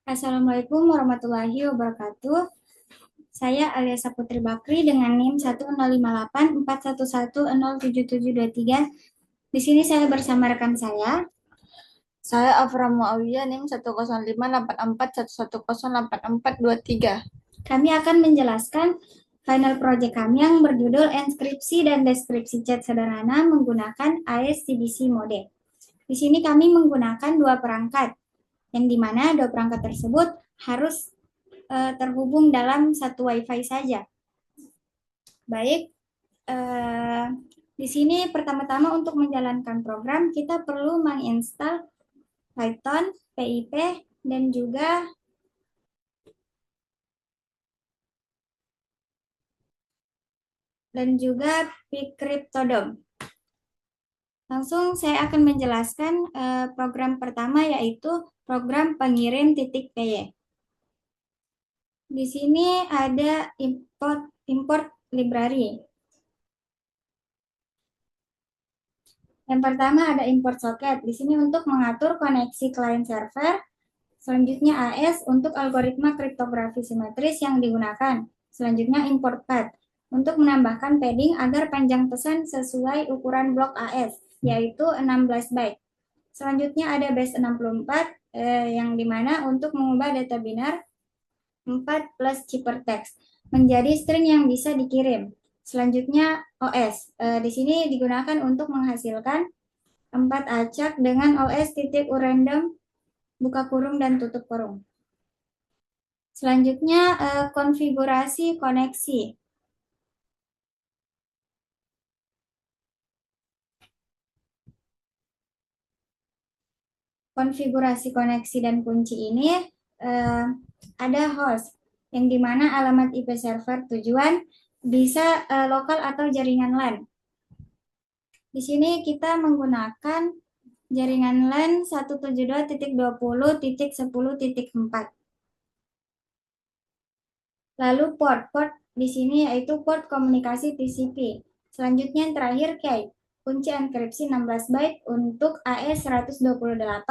Assalamualaikum warahmatullahi wabarakatuh. Saya Aliasa Putri Bakri dengan NIM 1058411077723. Di sini saya bersama rekan saya. Saya Afra Muawiyah, NIM 1058411108423. Kami akan menjelaskan final project kami yang berjudul Enskripsi dan Deskripsi Chat Sederhana menggunakan AES-CBC Mode. Di sini kami menggunakan dua perangkat, yang dimana dua perangkat tersebut harus terhubung dalam satu WiFi saja. Baik, di sini pertama-tama untuk menjalankan program kita perlu menginstal Python, PIP, dan juga pcryptodom. Langsung saya akan menjelaskan program pertama, yaitu program pengirim .py. Di sini ada import library. Yang pertama ada import socket. Di sini untuk mengatur koneksi client server. Selanjutnya AES untuk algoritma kriptografi simetris yang digunakan. Selanjutnya import path untuk menambahkan padding agar panjang pesan sesuai ukuran blok AES, yaitu 16 byte. Selanjutnya ada base 64 yang dimana untuk mengubah data binar 4 plus ciphertext menjadi string yang bisa dikirim. Selanjutnya OS. Di sini digunakan untuk menghasilkan 4 acak dengan OS titik random buka kurung dan tutup kurung. Selanjutnya konfigurasi koneksi. Konfigurasi koneksi dan kunci ini ada host, yang dimana alamat IP server tujuan bisa lokal atau jaringan LAN. Di sini kita menggunakan jaringan LAN 172.20.10.4. Lalu port di sini yaitu port komunikasi TCP. Selanjutnya yang terakhir key. Kunci enkripsi 16 byte untuk AES-128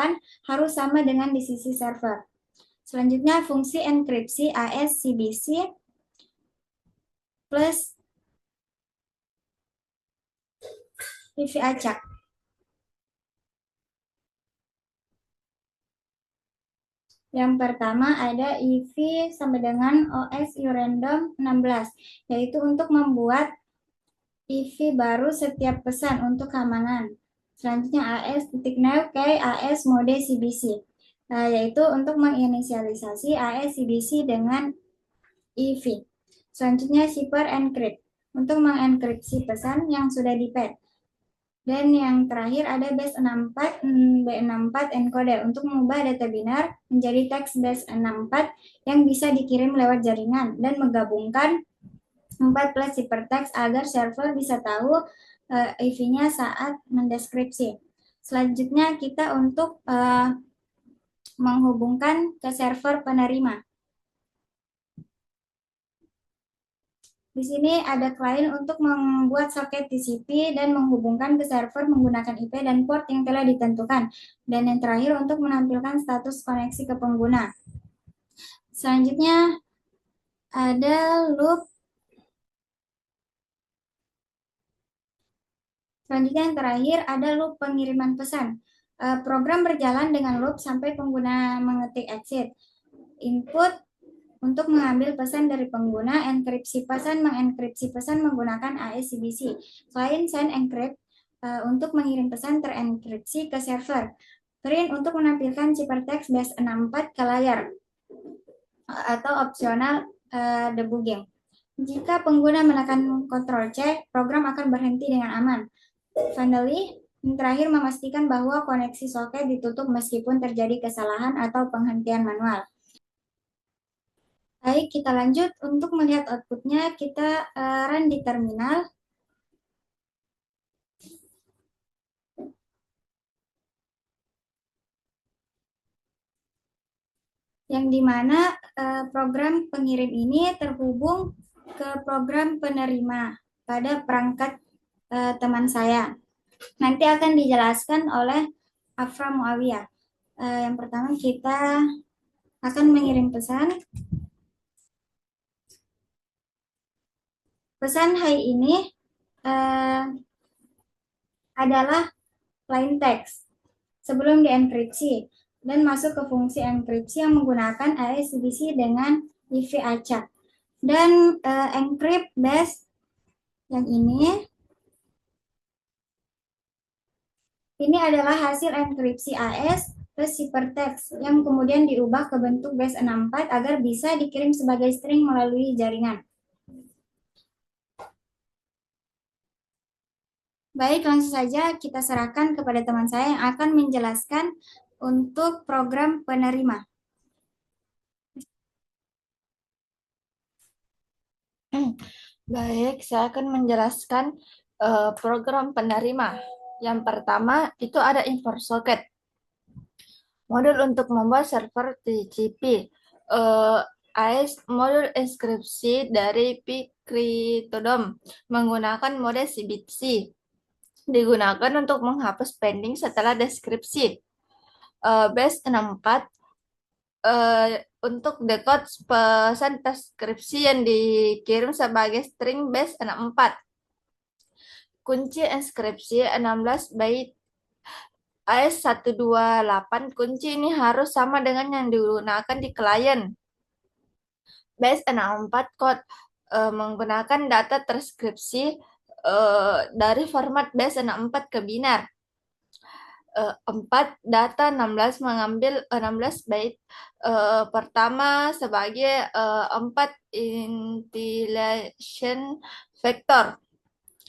harus sama dengan di sisi server. Selanjutnya fungsi enkripsi AES-CBC plus IV acak. Yang pertama ada IV sama dengan OS urandom 16, yaitu untuk membuat IV baru setiap pesan untuk keamanan. Selanjutnya AS.new key AS mode CBC, yaitu untuk menginisialisasi AS CBC dengan IV. Selanjutnya shipper encrypt untuk mengenkripsi pesan yang sudah di-pad. Dan yang terakhir ada base 64 B64 encoder untuk mengubah data binar menjadi teks base 64 yang bisa dikirim lewat jaringan dan menggabungkan 4 plus ciphertext agar server bisa tahu IV-nya saat mendeskripsi. Selanjutnya kita untuk menghubungkan ke server penerima. Di sini ada klien untuk membuat soket TCP dan menghubungkan ke server menggunakan IP dan port yang telah ditentukan. Dan yang terakhir untuk menampilkan status koneksi ke pengguna. Selanjutnya ada loop. Selanjutnya yang terakhir ada loop pengiriman pesan. Program berjalan dengan loop sampai pengguna mengetik exit. Input untuk mengambil pesan dari pengguna, enkripsi pesan, mengenkripsi pesan menggunakan AES-CBC. Client send encrypt untuk mengirim pesan terenkripsi ke server. Print untuk menampilkan ciphertext base 64 ke layar atau opsional debugging. Jika pengguna menekan Ctrl C, program akan berhenti dengan aman. Finally, yang terakhir memastikan bahwa koneksi soket ditutup meskipun terjadi kesalahan atau penghentian manual. Baik, kita lanjut. Untuk melihat outputnya, kita run di terminal. Yang dimana program pengirim ini terhubung ke program penerima pada perangkat teman saya. Nanti akan dijelaskan oleh Afra Muawiyah. Yang pertama kita akan mengirim pesan. Pesan hai ini eh, adalah plain text sebelum dienkripsi dan masuk ke fungsi enkripsi yang menggunakan AES-CBC dengan IV acak. Dan encrypt base yang ini adalah hasil enkripsi AES ke ciphertext yang kemudian diubah ke bentuk base 64 agar bisa dikirim sebagai string melalui jaringan. Baik, langsung saja kita serahkan kepada teman saya yang akan menjelaskan untuk program penerima. Baik, saya akan menjelaskan program penerima. Yang pertama itu ada import socket. Modul untuk membuat server TCP. AES modul inskripsi dari Picryptodom menggunakan mode CBC. Digunakan untuk menghapus pending setelah deskripsi. Base 64 untuk decode pesan deskripsi yang dikirim sebagai string base 64. Kunci inskripsi 16 bait AES-128. Kunci ini harus sama dengan yang digunakan di klien. Base 64 code menggunakan data transkripsi dari format base 64 ke binar. 4 data 16 mengambil 16 bait pertama sebagai 4 intilation vector.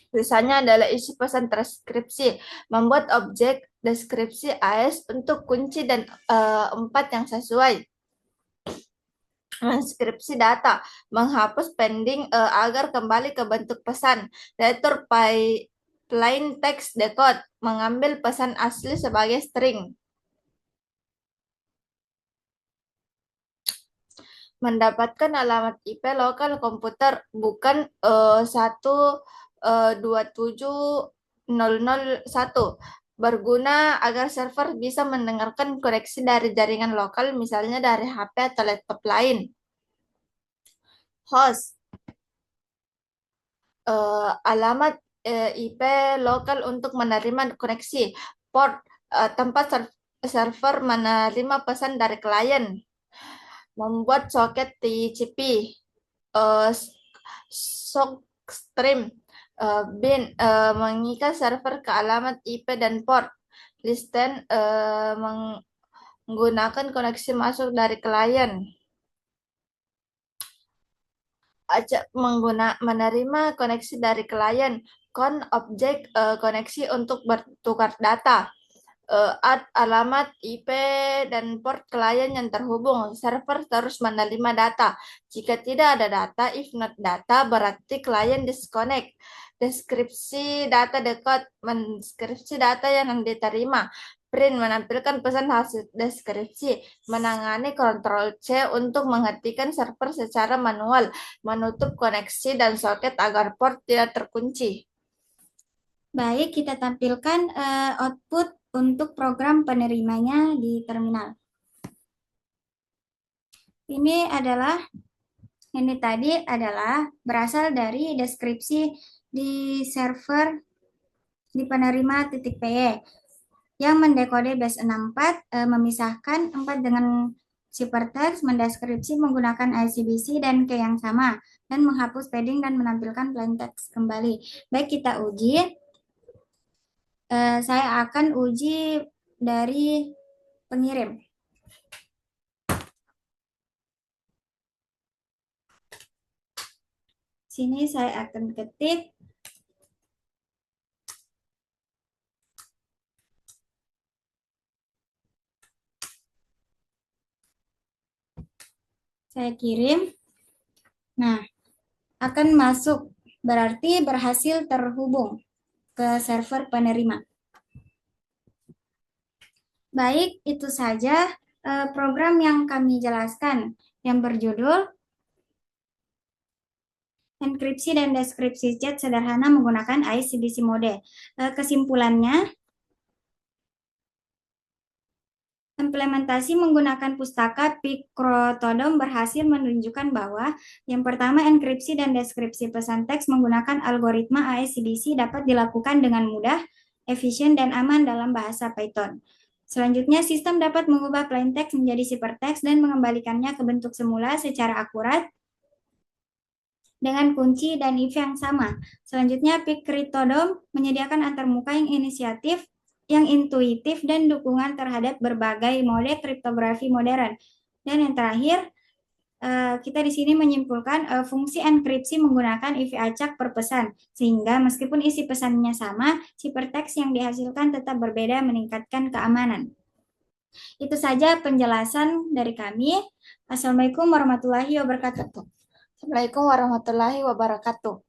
Sisanya adalah isi pesan transkripsi. Membuat objek deskripsi AES untuk kunci dan 4 yang sesuai. Transkripsi data. Menghapus pending agar kembali ke bentuk pesan. Return plain text decode. Mengambil pesan asli sebagai string. Mendapatkan alamat IP lokal komputer bukan 127.001. Berguna agar server bisa mendengarkan koneksi dari jaringan lokal, misalnya dari HP atau laptop lain. Host, alamat IP lokal untuk menerima koneksi. Port, tempat server menerima pesan dari klien. Membuat soket TCP, sockstream, bin, mengikat server ke alamat IP dan port. Listen, menggunakan koneksi masuk dari klien. Ajak menerima koneksi dari klien. Con objek koneksi untuk bertukar data. Add alamat IP dan port klien yang terhubung. Server terus menerima data. Jika tidak ada data, if not data, berarti klien disconnect. Deskripsi data decode, menskripsi data yang diterima. Print, menampilkan pesan hasil deskripsi. Menangani Ctrl C untuk menghentikan server secara manual. Menutup koneksi dan soket agar port tidak terkunci. Baik, kita tampilkan output untuk program penerimanya di terminal. Ini tadi adalah berasal dari deskripsi di server di penerima .py yang mendekode base 64, memisahkan 4 dengan ciphertext, mendeskripsi menggunakan ICBC dan key yang sama, dan menghapus padding dan menampilkan plain text kembali. Baik, kita uji. Saya akan uji dari pengirim. Sini saya akan ketik saya kirim. Nah, akan masuk, berarti berhasil terhubung ke server penerima. Baik, itu saja program yang kami jelaskan yang berjudul enkripsi dan deskripsi chat sederhana menggunakan ICBC mode. Kesimpulannya, Implementasi menggunakan pustaka Picrotodom berhasil menunjukkan bahwa yang pertama, enkripsi dan deskripsi pesan teks menggunakan algoritma ASCII dapat dilakukan dengan mudah, efisien, dan aman dalam bahasa Python. Selanjutnya, sistem dapat mengubah plain text menjadi ciphertext dan mengembalikannya ke bentuk semula secara akurat dengan kunci dan if yang sama. Selanjutnya, Picryptodom menyediakan antarmuka yang intuitif dan dukungan terhadap berbagai mode kriptografi modern. Dan yang terakhir, kita di sini menyimpulkan fungsi enkripsi menggunakan if acak per pesan, sehingga meskipun isi pesannya sama, ciphertext yang dihasilkan tetap berbeda meningkatkan keamanan. Itu saja penjelasan dari kami. Assalamualaikum warahmatullahi wabarakatuh. Assalamualaikum warahmatullahi wabarakatuh.